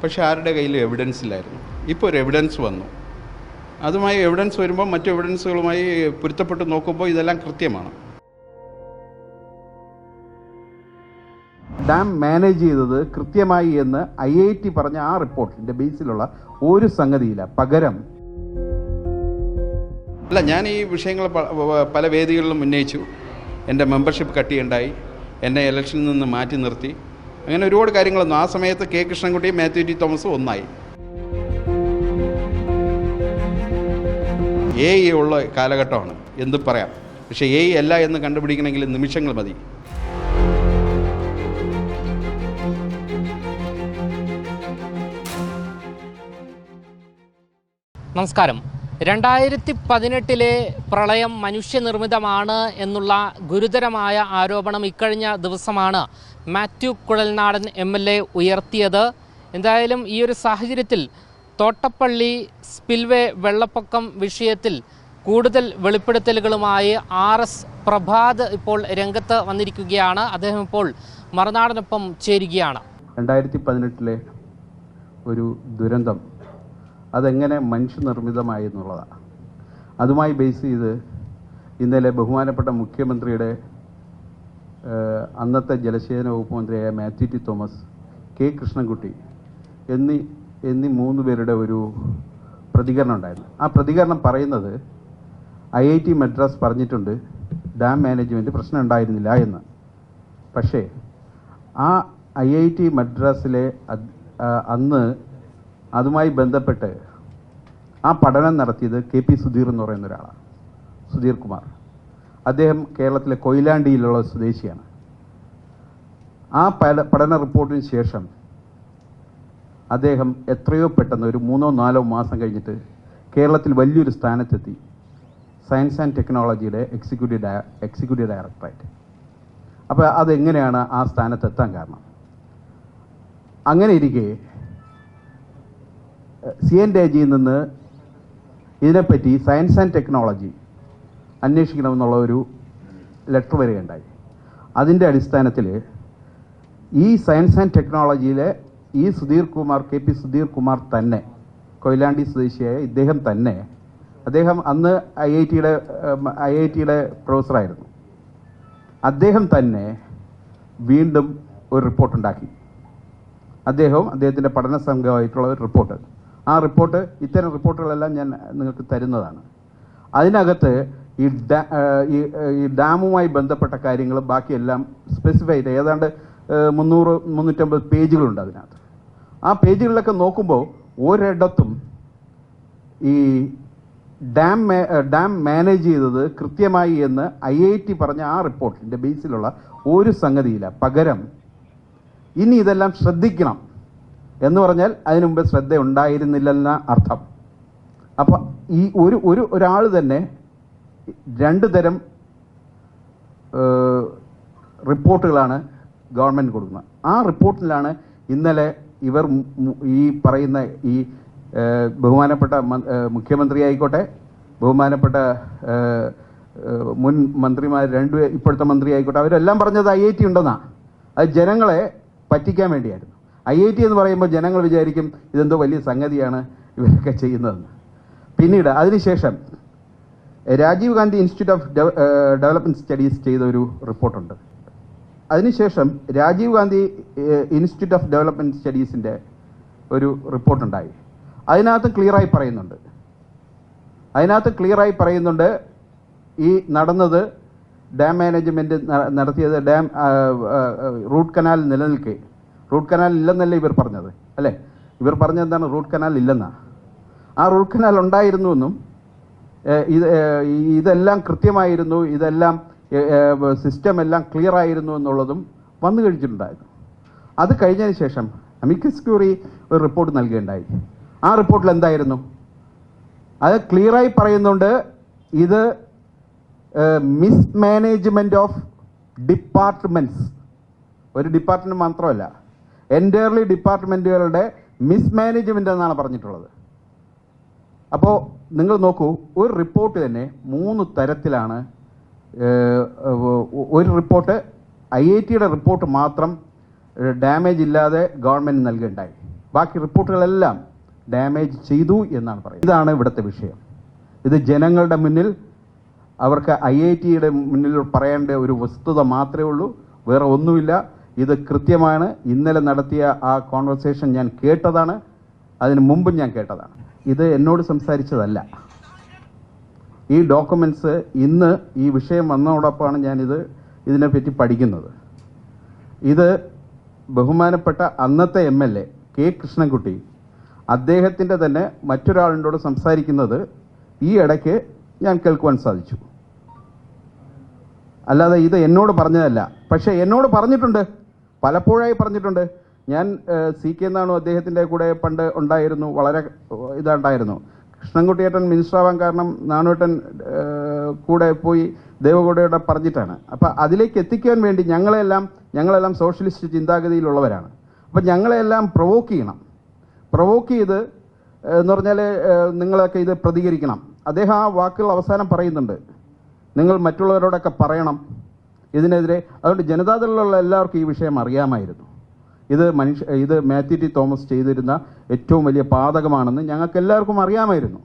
പക്ഷേ ആരുടെ കയ്യിലും എവിഡൻസ് ഇല്ലായിരുന്നു. ഇപ്പോൾ ഒരു എവിഡൻസ് വന്നു. അതുമായി എവിഡൻസ് വരുമ്പോൾ മറ്റു എവിഡൻസുകളുമായി പൊരുത്തപ്പെട്ട് നോക്കുമ്പോൾ ഇതെല്ലാം കൃത്യമാണ്. ഡാം മാനേജ് ചെയ്തത് കൃത്യമായി എന്ന് IIT പറഞ്ഞ ആ റിപ്പോർട്ടിൻ്റെ ബേസിലുള്ള ഒരു സംഗതിയില്ല. പകരം അല്ല, ഞാൻ ഈ വിഷയങ്ങൾ പല വേദികളിലും ഉന്നയിച്ചു. എൻ്റെ മെമ്പർഷിപ്പ് കട്ടിയുണ്ടായി, എന്നെ ഇലക്ഷനിൽ നിന്ന് മാറ്റി നിർത്തി, അങ്ങനെ ഒരുപാട് കാര്യങ്ങളൊന്നും. ആ സമയത്ത് കെ കൃഷ്ണൻകുട്ടിയും മാത്യു ടി തോമസും ഒന്നായി. AI ഉള്ള കാലഘട്ടമാണ്, എന്ത് പറയാം. പക്ഷേ AI അല്ല എന്ന് കണ്ടുപിടിക്കണമെങ്കിൽ നിമിഷങ്ങൾ മതി. നമസ്കാരം. 2018 പ്രളയം മനുഷ്യനിർമ്മിതമാണ് എന്നുള്ള ഗുരുതരമായ ആരോപണം ഇക്കഴിഞ്ഞ ദിവസമാണ് മാത്യു കുഴൽനാടൻ MLA ഉയർത്തിയത്. എന്തായാലും ഈ ഒരു സാഹചര്യത്തിൽ തോട്ടപ്പള്ളി സ്പിൽവേ വെള്ളപ്പൊക്കം വിഷയത്തിൽ കൂടുതൽ വെളിപ്പെടുത്തലുകളുമായി RS പ്രഭാത് ഇപ്പോൾ രംഗത്ത് വന്നിരിക്കുകയാണ്. അദ്ദേഹം ഇപ്പോൾ മറുനാടനൊപ്പം ചേരുകയാണ്. 2018 ഒരു ദുരന്തം അതെങ്ങനെ മനുഷ്യനിർമ്മിതമായി എന്നുള്ളതാണ്. അതുമായി ബേസ് ചെയ്ത് ഇന്നലെ ബഹുമാനപ്പെട്ട മുഖ്യമന്ത്രിയുടെ അന്നത്തെ ജലസേചന വകുപ്പ് മന്ത്രിയായ മാത്യു ടി തോമസ്, കെ കൃഷ്ണൻകുട്ടി എന്നീ 3 പേരുടെ ഒരു പ്രതികരണം ഉണ്ടായിരുന്നു. ആ പ്രതികരണം പറയുന്നത് IIT മദ്രാസ് പറഞ്ഞിട്ടുണ്ട് ഡാം മാനേജ്മെൻറ്റ് പ്രശ്നം ഉണ്ടായിരുന്നില്ല എന്ന്. പക്ഷേ ആ IIT മദ്രാസിലെ അന്ന് അതുമായി ബന്ധപ്പെട്ട് ആ പഠനം നടത്തിയത് KP സുധീർ എന്ന് പറയുന്ന ഒരാളാണ്, സുധീർ കുമാർ. അദ്ദേഹം കേരളത്തിലെ കൊയിലാണ്ടിയിലുള്ള സ്വദേശിയാണ്. ആ പഠന റിപ്പോർട്ടിന് ശേഷം അദ്ദേഹം എത്രയോ പെട്ടെന്ന് ഒരു 3-4 മാസം കഴിഞ്ഞിട്ട് കേരളത്തിൽ വലിയൊരു സ്ഥാനത്തെത്തി, സയൻസ് ആൻഡ് ടെക്നോളജിയുടെ എക്സിക്യൂട്ടീവ് ഡയറക്ടറായിട്ട്. അപ്പോൾ അതെങ്ങനെയാണ് ആ സ്ഥാനത്തെത്താൻ കാരണം? അങ്ങനെ ഇരിക്കെ CNDAGയിൽ നിന്ന് ഇതിനെപ്പറ്റി സയൻസ് ആൻഡ് ടെക്നോളജി അന്വേഷിക്കണമെന്നുള്ള ഒരു ലെറ്റർ വരികയുണ്ടായി. അതിൻ്റെ അടിസ്ഥാനത്തിൽ ഈ സയൻസ് ആൻഡ് ടെക്നോളജിയിലെ ഈ KP സുധീർ കുമാർ തന്നെ, കൊയിലാണ്ടി സ്വദേശിയായ ഇദ്ദേഹം തന്നെ, അദ്ദേഹം അന്ന് IITയുടെ പ്രൊഫസറായിരുന്നു. അദ്ദേഹം തന്നെ വീണ്ടും ഒരു റിപ്പോർട്ടുണ്ടാക്കി. അദ്ദേഹത്തിൻ്റെ പഠന സംഘമായിട്ടുള്ള ഒരു റിപ്പോർട്ട്. ആ റിപ്പോർട്ട്, ഇത്തരം റിപ്പോർട്ടുകളെല്ലാം ഞാൻ നിങ്ങൾക്ക് തരുന്നതാണ്. അതിനകത്ത് ഈ ഡാമുമായി ബന്ധപ്പെട്ട കാര്യങ്ങൾ ബാക്കിയെല്ലാം സ്പെസിഫൈഡ് ഏതാണ്ട് 300-350 പേജുകളുണ്ട് അതിനകത്ത്. ആ പേജുകളിലൊക്കെ നോക്കുമ്പോൾ ഒരിടത്തും ഈ ഡാം മാനേജ് ചെയ്തത് കൃത്യമായി എന്ന് IIT പറഞ്ഞ ആ റിപ്പോർട്ടിൻ്റെ ബേസിലുള്ള ഒരു സംഗതിയില്ല. പകരം ഇനി ഇതെല്ലാം ശ്രദ്ധിക്കണം എന്ന് പറഞ്ഞാൽ അതിനു മുമ്പ് ശ്രദ്ധ ഉണ്ടായിരുന്നില്ലെന്ന അർത്ഥം. അപ്പം ഈ ഒരാൾ തന്നെ 2 തരം റിപ്പോർട്ടുകളാണ് ഗവൺമെൻറ് കൊടുക്കുന്നത്. ആ റിപ്പോർട്ടിലാണ് ഇന്നലെ ഇവർ ഈ പറയുന്ന ഈ ബഹുമാനപ്പെട്ട മുഖ്യമന്ത്രി ആയിക്കോട്ടെ, ബഹുമാനപ്പെട്ട മുൻ മന്ത്രിമാർ 2 ഇപ്പോഴത്തെ മന്ത്രി ആയിക്കോട്ടെ, അവരെല്ലാം പറഞ്ഞത് IIT ഉണ്ടെന്നാണ്. അത് ജനങ്ങളെ പറ്റിക്കാൻ വേണ്ടിയായിരുന്നു. IIT എന്ന് പറയുമ്പോൾ ജനങ്ങൾ വിചാരിക്കും ഇതെന്തോ വലിയ സംഗതിയാണ് ഇവരൊക്കെ ചെയ്യുന്നതെന്ന്. പിന്നീട് അതിനുശേഷം Rajiv Gandhi institute of development studies ചെയ്ത ഒരു റിപ്പോർട്ടുണ്ട്. അതിനുശേഷം Rajiv Gandhi institute of development സ്റ്റഡീസിൻ്റെ ഒരു റിപ്പോർട്ടുണ്ടായി. അതിനകത്ത് ക്ലിയറായി പറയുന്നുണ്ട് ഈ നടന്നത് ഡാം മാനേജ്മെൻറ്റ് നടത്തിയത് റൂട്ട് കനാൽ നിലനിൽക്കെ. റൂട്ട് കനാൽ ഇല്ലെന്നല്ല ഇവർ പറഞ്ഞത്, അല്ലേ? ഇവർ പറഞ്ഞെന്താണ്? റൂട്ട് കനാൽ ഇല്ലെന്നാണ്. ആ റൂട്ട് കനാൽ ഉണ്ടായിരുന്നുവെന്നും ഇതെല്ലാം കൃത്യമായിരുന്നു, ഇതെല്ലാം സിസ്റ്റം എല്ലാം ക്ലിയർ ആയിരുന്നു എന്നുള്ളതും വന്നു കഴിഞ്ഞിട്ടുണ്ടായിരുന്നു. അത് കഴിഞ്ഞതിന് ശേഷം അമിക്കസ് ക്യൂറി ഒരു റിപ്പോർട്ട് നൽകുകയുണ്ടായി. ആ റിപ്പോർട്ടിൽ എന്തായിരുന്നു? അത് ക്ലിയറായി പറയുന്നുണ്ട് ഇത് മിസ്മാനേജ്മെൻറ്റ് ഓഫ് ഡിപ്പാർട്ട്മെൻറ്റ്സ്, ഒരു ഡിപ്പാർട്ട്മെൻറ്റ് മാത്രമല്ല, എൻറ്റയർലി ഡിപ്പാർട്ട്മെൻറ്റുകളുടെ മിസ്മാനേജ്മെൻ്റ് എന്നാണ് പറഞ്ഞിട്ടുള്ളത്. അപ്പോൾ നിങ്ങൾ നോക്കൂ, ഒരു റിപ്പോർട്ട് തന്നെ 3 തരത്തിലാണ്. ഒരു റിപ്പോർട്ട് IITയുടെ റിപ്പോർട്ട് മാത്രം ഡാമേജ് ഇല്ലാതെ ഗവൺമെൻറ് നൽകുകയുണ്ടായി. ബാക്കി റിപ്പോർട്ടുകളെല്ലാം ഡാമേജ് ചെയ്തു എന്നാണ് പറയുന്നത്. ഇതാണ് ഇവിടുത്തെ വിഷയം. ഇത് ജനങ്ങളുടെ മുന്നിൽ അവർക്ക് IITയുടെ മുന്നിൽ പറയേണ്ട ഒരു വസ്തുത മാത്രമേ ഉള്ളൂ, വേറെ ഒന്നുമില്ല. ഇത് കൃത്യമാണ്. ഇന്നലെ നടത്തിയ ആ കോൺവെർസേഷൻ ഞാൻ കേട്ടതാണ്, അതിന് മുമ്പും ഞാൻ കേട്ടതാണ്. ഇത് എന്നോട് സംസാരിച്ചതല്ല. ഈ ഡോക്യുമെൻറ്റ്സ് ഇന്ന് ഈ വിഷയം വന്നതോടൊപ്പമാണ് ഇതിനെപ്പറ്റി പഠിക്കുന്നത്. ഇത് ബഹുമാനപ്പെട്ട അന്നത്തെ MLA കെ കൃഷ്ണൻകുട്ടി അദ്ദേഹത്തിൻ്റെ തന്നെ മറ്റൊരാളിനോട് സംസാരിക്കുന്നത് ഈ ഇടയ്ക്ക് ഞാൻ കേൾക്കുവാൻ സാധിച്ചു. അല്ലാതെ ഇത് എന്നോട് പറഞ്ഞതല്ല. പക്ഷേ എന്നോട് പറഞ്ഞിട്ടുണ്ട്, പലപ്പോഴായി പറഞ്ഞിട്ടുണ്ട്. ഞാൻ CK എന്നാണോ അദ്ദേഹത്തിൻ്റെ കൂടെ പണ്ട് ഉണ്ടായിരുന്നു, വളരെ ഇതുണ്ടായിരുന്നു. കൃഷ്ണൻകുട്ടിയേട്ടൻ മിനിസ്റ്റർ ആവാൻ കാരണം നാണുവേട്ടൻ കൂടെ പോയി ദേവഗൗഡയുടെ പറഞ്ഞിട്ടാണ്. അപ്പം അതിലേക്ക് എത്തിക്കാൻ വേണ്ടി ഞങ്ങളെല്ലാം സോഷ്യലിസ്റ്റ് ചിന്താഗതിയിലുള്ളവരാണ്. അപ്പം ഞങ്ങളെല്ലാം പ്രൊവോക്ക് ചെയ്യണം. പ്രൊവോക്ക് ചെയ്ത് എന്ന് പറഞ്ഞാൽ നിങ്ങളൊക്കെ ഇത് പ്രതികരിക്കണം. അദ്ദേഹം ആ വാക്കുകൾ അവസാനം പറയുന്നുണ്ട്, നിങ്ങൾ മറ്റുള്ളവരോടൊക്കെ പറയണം ഇതിനെതിരെ. അതുകൊണ്ട് ജനതാദളിലുള്ള എല്ലാവർക്കും ഈ വിഷയം അറിയാമായിരുന്നു. ഇത് മാത്യു ടി തോമസ് ചെയ്തിരുന്ന ഏറ്റവും വലിയ പാതകമാണെന്ന് ഞങ്ങൾക്ക് എല്ലാവർക്കും അറിയാമായിരുന്നു.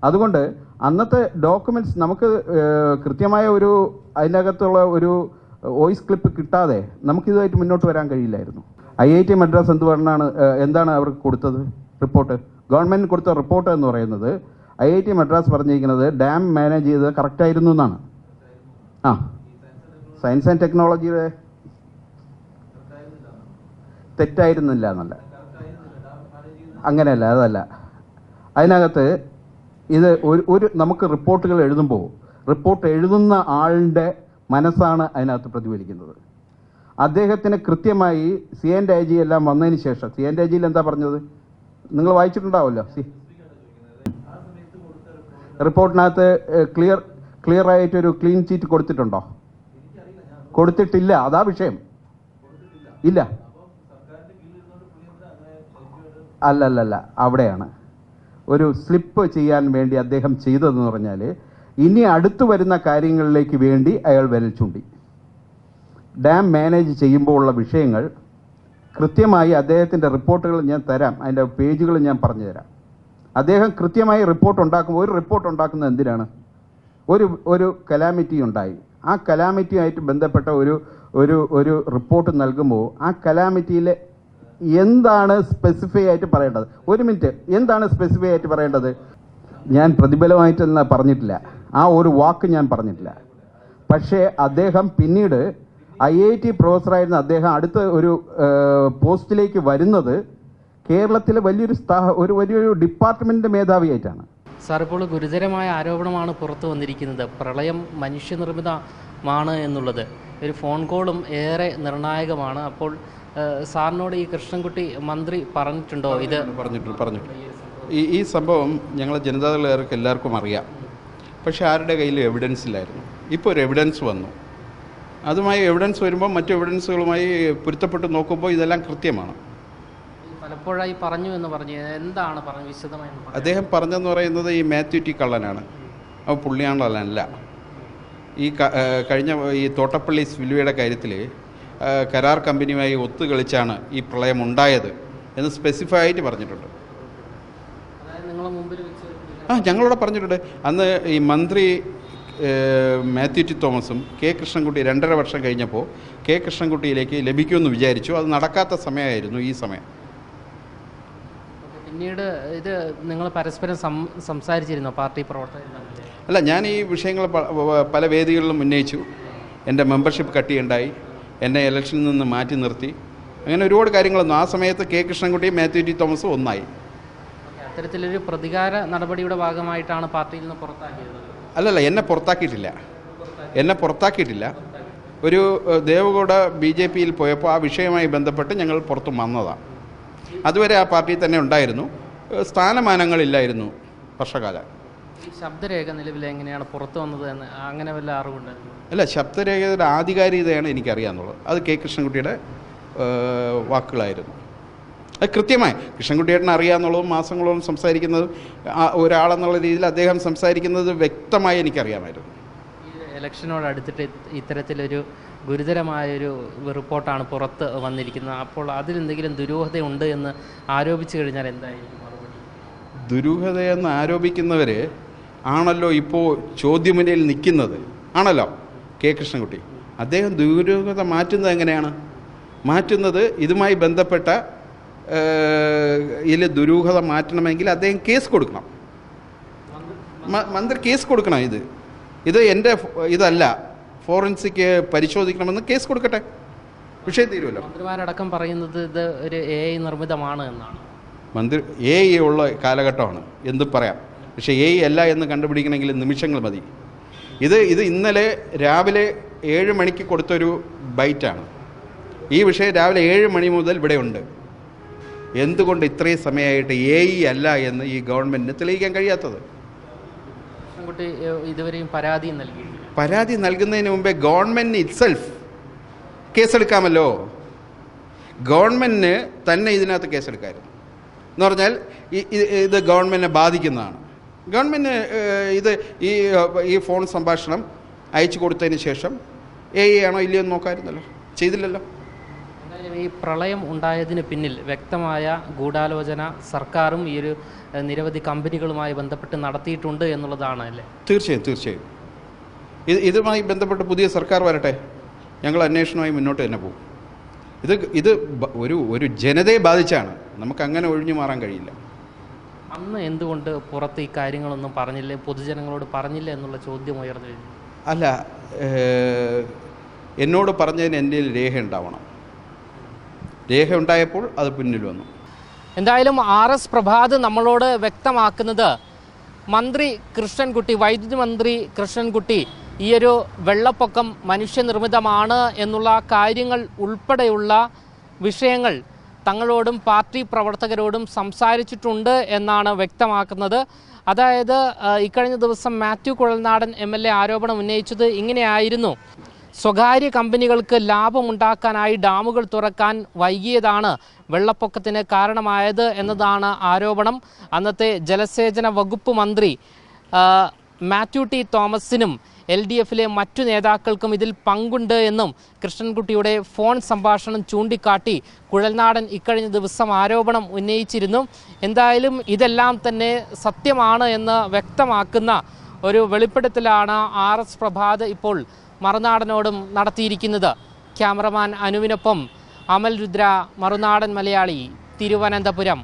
അതുകൊണ്ട് അന്നത്തെ ഡോക്യുമെൻറ്റ്സ് നമുക്ക് കൃത്യമായ അതിനകത്തുള്ള ഒരു വോയിസ് ക്ലിപ്പ് കിട്ടാതെ നമുക്കിതുമായിട്ട് മുന്നോട്ട് വരാൻ കഴിയില്ലായിരുന്നു. IIT മദ്രാസ് എന്താണ് അവർക്ക് കൊടുത്തത് റിപ്പോർട്ട്? ഗവൺമെൻറ് കൊടുത്ത റിപ്പോർട്ട് എന്ന് പറയുന്നത് IIT മദ്രാസ് പറഞ്ഞിരിക്കുന്നത് ഡാം മാനേജ് ചെയ്തത് കറക്റ്റായിരുന്നു എന്നാണ്. സയൻസ് ആൻഡ് ടെക്നോളജിയുടെ തെറ്റായിരുന്നില്ല എന്നല്ല, അങ്ങനെയല്ല, അതല്ല. അതിനകത്ത് ഇത് നമുക്ക് റിപ്പോർട്ടുകൾ എഴുതുമ്പോൾ റിപ്പോർട്ട് എഴുതുന്ന ആളുടെ മനസ്സാണ് അതിനകത്ത് പ്രതിഫലിക്കുന്നത്. അദ്ദേഹത്തിന് കൃത്യമായി CNDIG എല്ലാം വന്നതിന് ശേഷം CNDIG എന്താ പറഞ്ഞത് നിങ്ങൾ വായിച്ചിട്ടുണ്ടാവുമല്ലോ. റിപ്പോർട്ടിനകത്ത് ക്ലിയർ ആയിട്ടൊരു ക്ലീൻ ചീറ്റ് കൊടുത്തിട്ടുണ്ടോ? കൊടുത്തിട്ടില്ല. അതാ വിഷയം. ഇല്ല, അല്ലല്ല, അവിടെയാണ് ഒരു സ്ലിപ്പ് ചെയ്യാൻ വേണ്ടി അദ്ദേഹം ചെയ്തതെന്ന് പറഞ്ഞാൽ ഇനി അടുത്തു വരുന്ന കാര്യങ്ങളിലേക്ക് വേണ്ടി അയാൾ വിരൽ ചൂണ്ടി. ഡാം മാനേജ് ചെയ്യുമ്പോൾ ഉള്ള വിഷയങ്ങൾ കൃത്യമായി അദ്ദേഹത്തിൻ്റെ റിപ്പോർട്ടുകൾ ഞാൻ തരാം, അതിൻ്റെ പേജുകൾ ഞാൻ പറഞ്ഞു തരാം. അദ്ദേഹം കൃത്യമായി റിപ്പോർട്ട് ഉണ്ടാക്കുമ്പോൾ ഒരു റിപ്പോർട്ട് ഉണ്ടാക്കുന്നത് എന്തിനാണ്? ഒരു കലാമിറ്റി ഉണ്ടായി, ആ കലാമിറ്റിയുമായിട്ട് ബന്ധപ്പെട്ട ഒരു റിപ്പോർട്ട് നൽകുമ്പോൾ ആ കലാമിറ്റിയിലെ എന്താണ് സ്പെസിഫൈ ആയിട്ട് പറയേണ്ടത്? ഒരു മിനിറ്റ്, എന്താണ് സ്പെസിഫൈ ആയിട്ട് പറയേണ്ടത്? ഞാൻ പ്രതിഫലമായിട്ടൊന്നും പറഞ്ഞിട്ടില്ല, ആ ഒരു വാക്ക് ഞാൻ പറഞ്ഞിട്ടില്ല. പക്ഷേ അദ്ദേഹം പിന്നീട് IIT പ്രൊഫസറായിരുന്ന അദ്ദേഹം അടുത്ത ഒരു പോസ്റ്റിലേക്ക് വരുന്നത് കേരളത്തിലെ വലിയൊരു ഡിപ്പാർട്ട്മെൻറ്റ് മേധാവിയായിട്ടാണ്. സാർ, ഇപ്പോൾ ഗുരുതരമായ ആരോപണമാണ് പുറത്തു വന്നിരിക്കുന്നത്. പ്രളയം മനുഷ്യനിർമ്മിതമാണ് എന്നുള്ളത്. ഒരു ഫോൺ കോളും ഏറെ നിർണായകമാണ്. അപ്പോൾ സാറിനോട് ഈ കൃഷ്ണൻകുട്ടി മന്ത്രി പറഞ്ഞിട്ടുണ്ടോ? ഇത് പറഞ്ഞിട്ടുണ്ട്. ഈ സംഭവം ഞങ്ങൾ ജനതാദളുകാർക്ക് എല്ലാവർക്കും അറിയാം. പക്ഷേ ആരുടെ കയ്യിലും എവിഡൻസ് ഇല്ലായിരുന്നു. ഇപ്പോൾ ഒരു എവിഡൻസ് വന്നു. അതുമായി എവിഡൻസ് വരുമ്പോൾ മറ്റു എവിഡൻസുകളുമായി പൊരുത്തപ്പെട്ട് നോക്കുമ്പോൾ ഇതെല്ലാം കൃത്യമാണ്. പലപ്പോഴായി പറഞ്ഞു എന്ന് പറഞ്ഞു, എന്താണ് പറഞ്ഞു വിശദമായി? അദ്ദേഹം പറഞ്ഞെന്ന് പറയുന്നത് ഈ മാത്യു ടി കള്ളനാണ്, അപ്പോൾ പുള്ളിയാണല്ല. ഈ കഴിഞ്ഞ ഈ തോട്ടപ്പള്ളി സ്പിൽവേയുടെ കാര്യത്തിൽ കരാർ കമ്പനിയുമായി ഒത്തുകളിച്ചാണ് ഈ പ്രളയം ഉണ്ടായത് എന്ന് സ്പെസിഫൈ ആയിട്ട് പറഞ്ഞിട്ടുണ്ട്. ഞങ്ങളോട് പറഞ്ഞിട്ടുണ്ട്. അന്ന് ഈ മന്ത്രി മാത്യു ടി തോമസും കെ കൃഷ്ണൻകുട്ടി 2.5 വർഷം കഴിഞ്ഞപ്പോൾ കെ കൃഷ്ണൻകുട്ടിയിലേക്ക് ലഭിക്കുമെന്ന് വിചാരിച്ചു. അത് നടക്കാത്ത സമയമായിരുന്നു ഈ സമയം. പിന്നീട് ഇത് നിങ്ങൾ പരസ്പരം സംസാരിച്ചിരുന്നോ പാർട്ടി പ്രവർത്തകർ? അല്ല, ഞാൻ ഈ വിഷയങ്ങൾ പല വേദികളിലും ഉന്നയിച്ചു. എൻ്റെ മെമ്പർഷിപ്പ് കട്ടിയുണ്ടായി, എന്നെ ഇലക്ഷനിൽ നിന്ന് മാറ്റി നിർത്തി, അങ്ങനെ ഒരുപാട് കാര്യങ്ങളൊന്നും. ആ സമയത്ത് കെ കൃഷ്ണൻകുട്ടിയും മാത്യു ടി തോമസും ഒന്നായി. അത്തരത്തിലൊരു പ്രതികാര നടപടിയുടെ ഭാഗമായിട്ടാണ് പാർട്ടിയിൽ നിന്ന് പുറത്താക്കിയത്? അല്ലല്ല, എന്നെ പുറത്താക്കിയിട്ടില്ല. ഒരു ദേവഗൗഡ BJPയിൽ പോയപ്പോൾ ആ വിഷയവുമായി ബന്ധപ്പെട്ട് ഞങ്ങൾ പുറത്തും വന്നതാണ്. അതുവരെ ആ പാർട്ടിയിൽ തന്നെ ഉണ്ടായിരുന്നു. സ്ഥാനമാനങ്ങളില്ലായിരുന്നു വർഷകാലം. ഈ ശബ്ദരേഖ നിലവിൽ എങ്ങനെയാണ് പുറത്തു വന്നത് എന്ന് അങ്ങനെ വല്ല അറിവുണ്ട്? അല്ല, ശബ്ദരേഖയുടെ ആധികാരികതയാണ് എനിക്കറിയാമെന്നുള്ളത്. അത് കെ കൃഷ്ണൻകുട്ടിയുടെ വാക്കുകളായിരുന്നു. അത് കൃത്യമായി കൃഷ്ണൻകുട്ടിയേട്ടന് അറിയാമെന്നുള്ളതും മാസങ്ങളോളം സംസാരിക്കുന്നതും ഒരാളെന്നുള്ള രീതിയിൽ അദ്ദേഹം സംസാരിക്കുന്നത് വ്യക്തമായി എനിക്കറിയാമായിരുന്നു. ഇലക്ഷനോടടുത്തിട്ട് ഇത്തരത്തിലൊരു ഗുരുതരമായൊരു റിപ്പോർട്ടാണ് പുറത്ത് വന്നിരിക്കുന്നത്. അപ്പോൾ അതിലെന്തെങ്കിലും ദുരൂഹതയുണ്ട് എന്ന് ആരോപിച്ചു കഴിഞ്ഞാൽ എന്തായിരിക്കും മറുപടി? ദുരൂഹതയെന്ന് ആരോപിക്കുന്നവർ ആണല്ലോ ഇപ്പോൾ ചോദ്യമുനയിൽ നിൽക്കുന്നത്, ആണല്ലോ കെ കൃഷ്ണൻകുട്ടി. അദ്ദേഹം ദുരൂഹത മാറ്റുന്നത് എങ്ങനെയാണ്? മാറ്റുന്നത് ഇതുമായി ബന്ധപ്പെട്ട ഇതിൽ ദുരൂഹത മാറ്റണമെങ്കിൽ അദ്ദേഹം കേസ് കൊടുക്കണം. മന്ത്രി കേസ് കൊടുക്കണം. ഇത് എൻ്റെ ഇതല്ല, ഫോറൻസിക് പരിശോധിക്കണമെന്ന് കേസ് കൊടുക്കട്ടെ, വിഷയം തീരുമല്ലോ. മന്ത്രിമാരടക്കം പറയുന്നത് ഇത് ഒരു AI നിർമ്മിതമാണ് എന്നാണ്. മന്ത്രി AI ഉള്ള കാലഘട്ടമാണ്, എന്തും പറയാം. പക്ഷേ AI അല്ല എന്ന് കണ്ടുപിടിക്കണമെങ്കിൽ നിമിഷങ്ങൾ മതി. ഇത് ഇന്നലെ രാവിലെ 7 മണിക്ക് കൊടുത്തൊരു ബൈറ്റാണ്. ഈ വിഷയം രാവിലെ 7 മണി മുതൽ ഇവിടെ ഉണ്ട്. എന്തുകൊണ്ട് ഇത്രയും സമയമായിട്ട് AI അല്ല എന്ന് ഈ ഗവൺമെൻറ്റിന് തെളിയിക്കാൻ കഴിയാത്തത്? കൃഷ്ണൻകുട്ടി ഇതുവരെയും പരാതി നൽകിയിട്ടില്ല. പരാതി നൽകുന്നതിന് മുമ്പേ ഗവൺമെൻറ്റിന് ഇറ്റ്സെൽഫ് കേസെടുക്കാമല്ലോ. ഗവൺമെൻറ്റിന് തന്നെ ഇതിനകത്ത് കേസെടുക്കാമായിരുന്നു. എന്ന് പറഞ്ഞാൽ ഇത് ഗവൺമെൻറ്റിനെ ബാധിക്കുന്നതാണ്. ഗവൺമെൻറ് ഈ ഫോൺ സംഭാഷണം അയച്ചു കൊടുത്തതിന് ശേഷം AI ആണോ ഇല്ലയോ എന്ന് നോക്കാമായിരുന്നല്ലോ, ചെയ്തില്ലല്ലോ. എന്തായാലും ഈ പ്രളയം ഉണ്ടായതിന് പിന്നിൽ വ്യക്തമായ ഗൂഢാലോചന സർക്കാരും ഈ ഒരു നിരവധി കമ്പനികളുമായി ബന്ധപ്പെട്ട് നടത്തിയിട്ടുണ്ട് എന്നുള്ളതാണ് അല്ലേ? തീർച്ചയായും. ഇതുമായി ബന്ധപ്പെട്ട് പുതിയ സർക്കാർ വരട്ടെ, ഞങ്ങൾ അന്വേഷണവുമായി മുന്നോട്ട് തന്നെ പോകും. ഇത് ഒരു ജനതയെ ബാധിച്ചാണ്, നമുക്ക് അങ്ങനെ ഒഴിഞ്ഞു മാറാൻ കഴിയില്ല. അന്ന് എന്തുകൊണ്ട് പുറത്ത് ഈ കാര്യങ്ങളൊന്നും പറഞ്ഞില്ല, പൊതുജനങ്ങളോട് പറഞ്ഞില്ല എന്നുള്ള ചോദ്യം ഉയർന്നു കഴിഞ്ഞു. അല്ല, എന്നോട് പറഞ്ഞതിന് എൻ്റെ രേഖ ഉണ്ടാവണം. രേഖ ഉണ്ടായപ്പോൾ അത് പിന്നിൽ വന്നു. എന്തായാലും RS പ്രഭാത് നമ്മളോട് വ്യക്തമാക്കുന്നത് മന്ത്രി കൃഷ്ണൻകുട്ടി, വൈദ്യുതി മന്ത്രി കൃഷ്ണൻകുട്ടി ഈ ഒരു വെള്ളപ്പൊക്കം മനുഷ്യനിർമ്മിതമാണ് എന്നുള്ള കാര്യങ്ങൾ ഉൾപ്പെടെയുള്ള വിഷയങ്ങൾ തങ്ങളോടും പാർട്ടി പ്രവർത്തകരോടും സംസാരിച്ചിട്ടുണ്ട് എന്നാണ് വ്യക്തമാക്കുന്നത്. അതായത് ഇക്കഴിഞ്ഞ ദിവസം മാത്യു കുഴൽനാടൻ MLA ആരോപണം ഉന്നയിച്ചത് ഇങ്ങനെയായിരുന്നു: സ്വകാര്യ കമ്പനികൾക്ക് ലാഭമുണ്ടാക്കാനായി ഡാമുകൾ തുറക്കാൻ വൈകിയതാണ് വെള്ളപ്പൊക്കത്തിന് കാരണമായത് എന്നതാണ് ആരോപണം. അന്നത്തെ ജലസേചന വകുപ്പ് മന്ത്രി മാത്യു ടി തോമസിനും LDFിലെ മറ്റു നേതാക്കൾക്കും ഇതിൽ പങ്കുണ്ട് എന്നും കൃഷ്ണൻകുട്ടിയുടെ ഫോൺ സംഭാഷണം ചൂണ്ടിക്കാട്ടി കുഴൽനാടൻ ഇക്കഴിഞ്ഞ ദിവസം ആരോപണം ഉന്നയിച്ചിരുന്നു. എന്തായാലും ഇതെല്ലാം തന്നെ സത്യമാണ് എന്ന് വ്യക്തമാക്കുന്ന ഒരു വെളിപ്പെടുത്തലാണ് RS പ്രഭാത് ഇപ്പോൾ മറുനാടനോടും നടത്തിയിരിക്കുന്നത്. ക്യാമറമാൻ അനുവിനൊപ്പം അമൽ രുദ്ര, മറുനാടൻ മലയാളി, തിരുവനന്തപുരം.